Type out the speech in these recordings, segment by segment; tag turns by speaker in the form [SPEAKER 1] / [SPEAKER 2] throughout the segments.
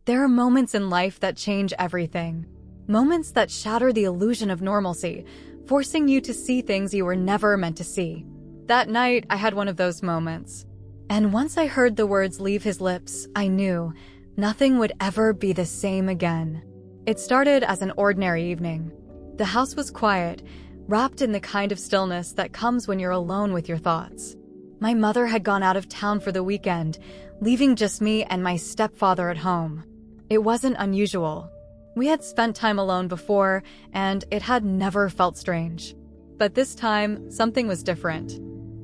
[SPEAKER 1] There are moments in life that change everything. Moments that shatter the illusion of normalcy, forcing you to see things you were never meant to see. That night, I had one of those moments. And once I heard the words leave his lips, I knew nothing would ever be the same again. It started as an ordinary evening. The house was quiet, wrapped in the kind of stillness that comes when you're alone with your thoughts. My mother had gone out of town for the weekend, leaving just me and my stepfather at home. It wasn't unusual. We had spent time alone before, and it had never felt strange. But this time, something was different.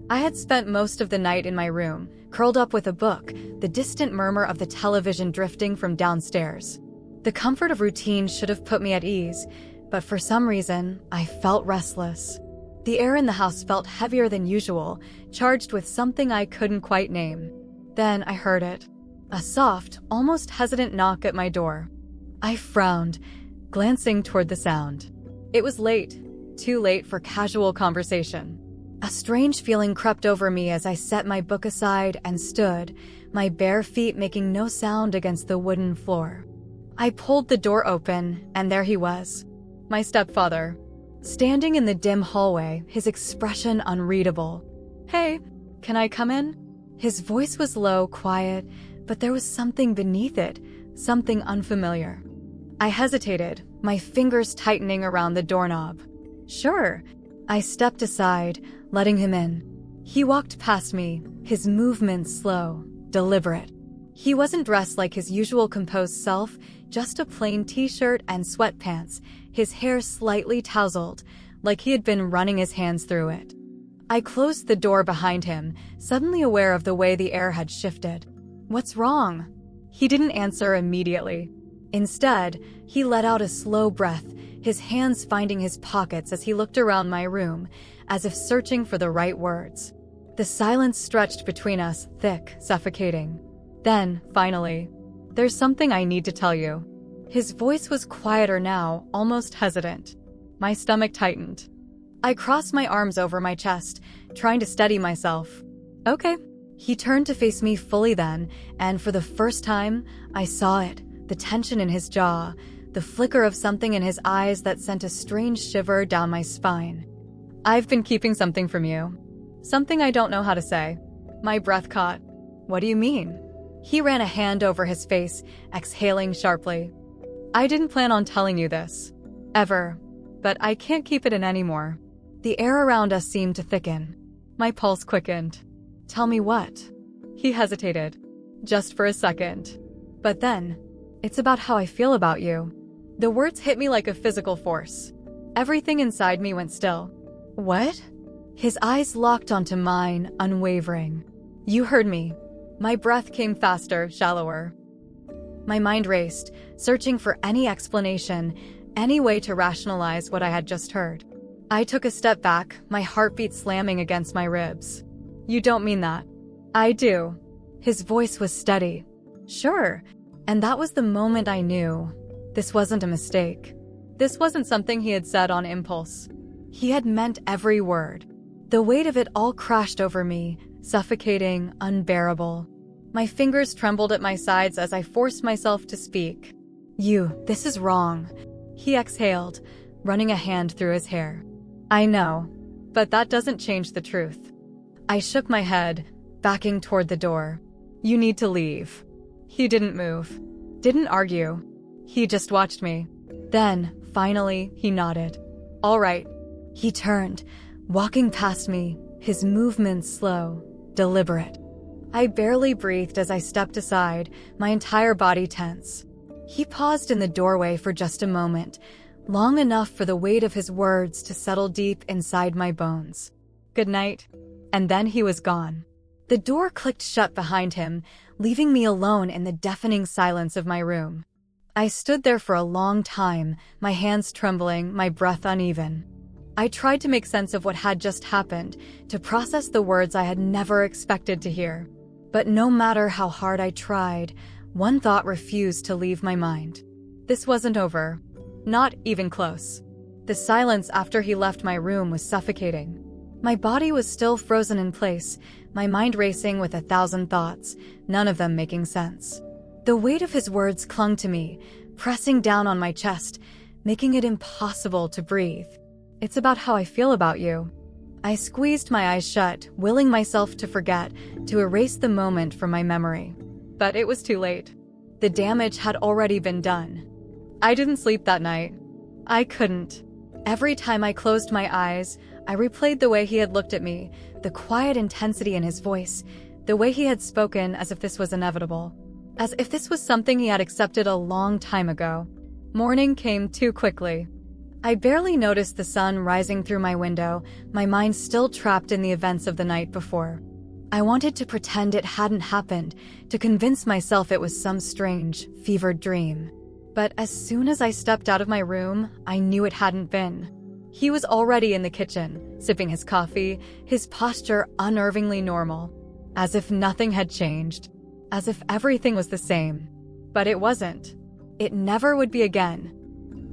[SPEAKER 1] I had spent most of the night in my room, curled up with a book, the distant murmur of the television drifting from downstairs. The comfort of routine should have put me at ease, but for some reason, I felt restless. The air in the house felt heavier than usual, charged with something I couldn't quite name. Then I heard it. A soft, almost hesitant knock at my door. I frowned, glancing toward the sound. It was late, too late for casual conversation. A strange feeling crept over me as I set my book aside and stood, my bare feet making no sound against the wooden floor. I pulled the door open, and there he was, my stepfather. Standing in the dim hallway, his expression unreadable. "Hey, can I come in?" His voice was low, quiet, but there was something beneath it, something unfamiliar. I hesitated, my fingers tightening around the doorknob. "Sure." I stepped aside, letting him in. He walked past me, his movements slow, deliberate. He wasn't dressed like his usual composed self, just a plain t-shirt and sweatpants, his hair slightly tousled, like he had been running his hands through it. I closed the door behind him, suddenly aware of the way the air had shifted. "What's wrong?" He didn't answer immediately. Instead, he let out a slow breath, his hands finding his pockets as he looked around my room, as if searching for the right words. The silence stretched between us, thick, suffocating. Then, finally, "There's something I need to tell you." His voice was quieter now, almost hesitant. My stomach tightened. I crossed my arms over my chest, trying to steady myself. "Okay." He turned to face me fully then, and for the first time, I saw it, the tension in his jaw, the flicker of something in his eyes that sent a strange shiver down my spine. "I've been keeping something from you. Something I don't know how to say." My breath caught. "What do you mean?" He ran a hand over his face, exhaling sharply. "I didn't plan on telling you this. Ever. But I can't keep it in anymore." The air around us seemed to thicken. My pulse quickened. "Tell me what?" He hesitated. Just for a second. But then, "It's about how I feel about you." The words hit me like a physical force. Everything inside me went still. "What?" His eyes locked onto mine, unwavering. "You heard me." My breath came faster, shallower. My mind raced, searching for any explanation, any way to rationalize what I had just heard. I took a step back, my heartbeat slamming against my ribs. "You don't mean that." "I do." His voice was steady. "Sure." And that was the moment I knew. This wasn't a mistake. This wasn't something he had said on impulse. He had meant every word. The weight of it all crashed over me, suffocating, unbearable. My fingers trembled at my sides as I forced myself to speak. This is wrong." He exhaled, running a hand through his hair. "I know, but that doesn't change the truth." I shook my head, backing toward the door. "You need to leave." He didn't move, didn't argue. He just watched me. Then, finally, he nodded. "All right." He turned, walking past me, his movements slow, deliberate. I barely breathed as I stepped aside, my entire body tense. He paused in the doorway for just a moment, long enough for the weight of his words to settle deep inside my bones. "Good night." And then he was gone. The door clicked shut behind him, leaving me alone in the deafening silence of my room. I stood there for a long time, my hands trembling, my breath uneven. I tried to make sense of what had just happened, to process the words I had never expected to hear. But no matter how hard I tried, one thought refused to leave my mind. This wasn't over. Not even close. The silence after he left my room was suffocating. My body was still frozen in place, my mind racing with 1,000 thoughts, none of them making sense. The weight of his words clung to me, pressing down on my chest, making it impossible to breathe. "It's about how I feel about you." I squeezed my eyes shut, willing myself to forget, to erase the moment from my memory. But it was too late. The damage had already been done. I didn't sleep that night. I couldn't. Every time I closed my eyes, I replayed the way he had looked at me, the quiet intensity in his voice, the way he had spoken as if this was inevitable, as if this was something he had accepted a long time ago. Morning came too quickly. I barely noticed the sun rising through my window, my mind still trapped in the events of the night before. I wanted to pretend it hadn't happened, to convince myself it was some strange, fevered dream. But as soon as I stepped out of my room, I knew it hadn't been. He was already in the kitchen, sipping his coffee, his posture unnervingly normal, as if nothing had changed, as if everything was the same. But it wasn't. It never would be again.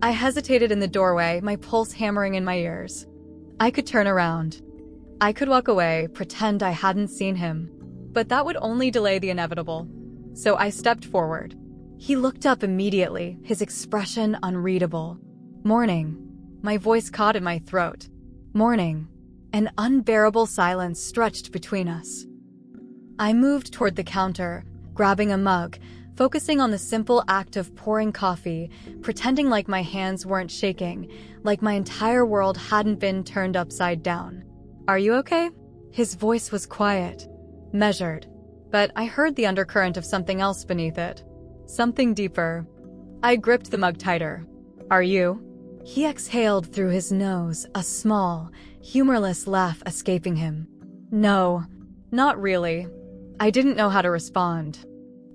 [SPEAKER 1] I hesitated in the doorway, my pulse hammering in my ears. I could turn around. I could walk away, pretend I hadn't seen him. But that would only delay the inevitable. So I stepped forward. He looked up immediately, his expression unreadable. "Morning." My voice caught in my throat. "Morning." An unbearable silence stretched between us. I moved toward the counter, grabbing a mug, focusing on the simple act of pouring coffee, pretending like my hands weren't shaking, like my entire world hadn't been turned upside down. "Are you okay?" His voice was quiet, measured, but I heard the undercurrent of something else beneath it. Something deeper. I gripped the mug tighter. "Are you?" He exhaled through his nose, a small, humorless laugh escaping him. "No, not really." I didn't know how to respond.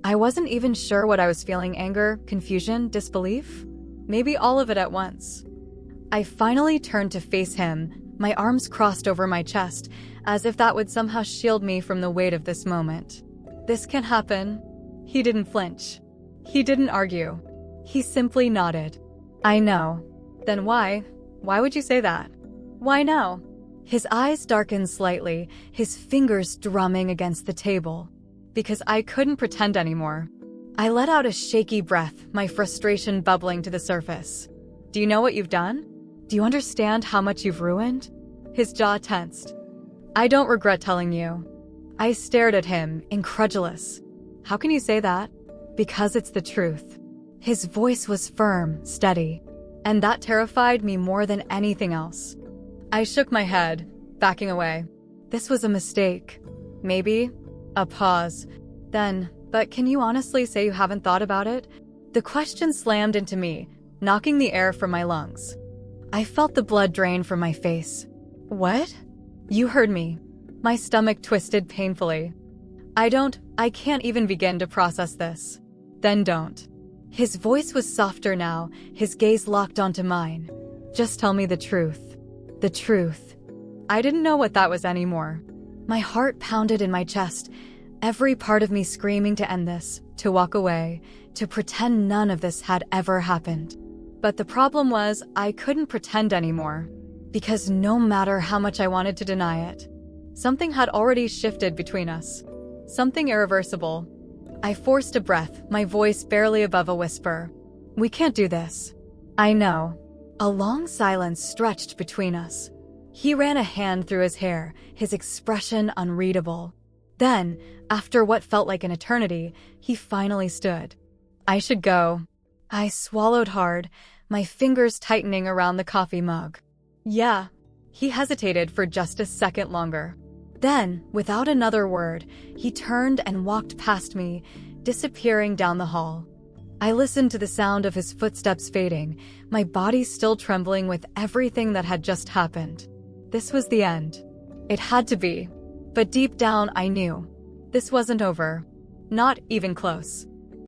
[SPEAKER 1] I wasn't even sure what I was feeling: anger, confusion, disbelief? Maybe all of it at once. I finally turned to face him, my arms crossed over my chest, as if that would somehow shield me from the weight of this moment. "This can happen." He didn't flinch. He didn't argue. He simply nodded. "I know." "Then why? Why would you say that? Why now?" His eyes darkened slightly, his fingers drumming against the table. "Because I couldn't pretend anymore." I let out a shaky breath, my frustration bubbling to the surface. "Do you know what you've done? Do you understand how much you've ruined?" His jaw tensed. "I don't regret telling you." I stared at him, incredulous. "How can you say that?" "Because it's the truth." His voice was firm, steady, and that terrified me more than anything else. I shook my head, backing away. "This was a mistake." "Maybe." A pause. Then, "But can you honestly say you haven't thought about it?" The question slammed into me, knocking the air from my lungs. I felt the blood drain from my face. "What?" "You heard me." My stomach twisted painfully. I can't even begin to process this." "Then don't." His voice was softer now, his gaze locked onto mine. "Just tell me the truth." The truth. I didn't know what that was anymore. My heart pounded in my chest, every part of me screaming to end this, to walk away, to pretend none of this had ever happened. But the problem was, I couldn't pretend anymore. Because no matter how much I wanted to deny it, something had already shifted between us. Something irreversible. I forced a breath, my voice barely above a whisper. "We can't do this." "I know." A long silence stretched between us. He ran a hand through his hair, his expression unreadable. Then, after what felt like an eternity, he finally stood. "I should go." I swallowed hard, my fingers tightening around the coffee mug. "Yeah." He hesitated for just a second longer. Then, without another word, he turned and walked past me, disappearing down the hall. I listened to the sound of his footsteps fading, my body still trembling with everything that had just happened. This was the end. It had to be. But deep down, I knew. This wasn't over. Not even close.